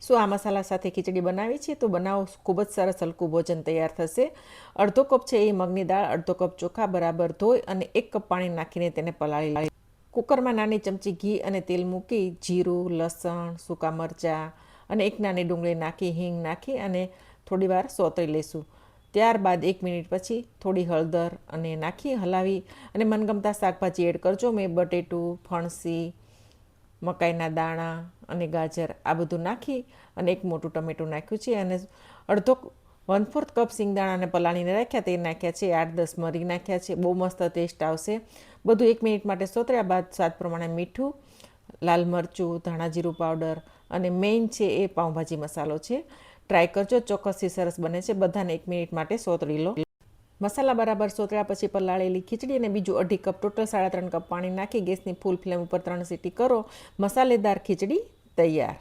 શું આ મસાલા સાથે ખીચડી બનાવી છે? તો બનાવો, ખૂબ જ સરસ હલકું ભોજન તૈયાર થશે. અડધો કપ છે એ મગની દાળ, અડધો કપ ચોખા બરાબર ધોઈ અને 1 કપ પાણી નાખીને તેને પલાળી. કુકરમાં નાની ચમચી ઘી અને તેલ મૂકી જીરું, લસણ, સૂકા મરચાં અને 1 નાની ડુંગળી નાખી હિંગ નાખી અને થોડીવાર સોતરી લઈશું. ત્યારબાદ 1 મિનિટ પછી થોડી હળદર અને નાખી હલાવી અને મનગમતા શાકભાજી એડ કરજો. મેં બટેટું, ફણસી, મકાઈના દાણા અને ગાજર આ બધું નાખી અને 1 મોટું ટમેટું નાખ્યું છે અને અડધો 1/4 કપ સિંગદાણાને પલાળીને રાખ્યા તે નાખ્યા છે. 8-10 મરી નાખ્યા છે. બહુ મસ્ત ટેસ્ટ આવશે. બધું 1 મિનિટ માટે સોતર્યા બાદ સ્વાદ પ્રમાણે મીઠું, લાલ મરચું, ધાણા જીરું પાવડર અને મેઇન છે એ પાઉંભાજી મસાલો છે. ટ્રાય કરજો, ચોક્કસથી સરસ બને છે. બધાને 1 મિનિટ માટે સોતરી લો. મસાલા બરાબર સોતળ્યા પછી પલાળેલી ખીચડી અને બીજું 2.5 કપ ટોટલ 3.5 કપ પાણી નાખી ગેસની ફૂલ ફ્લેમ ઉપર 3 સીટી કરો. મસાલેદાર ખીચડી તૈયાર.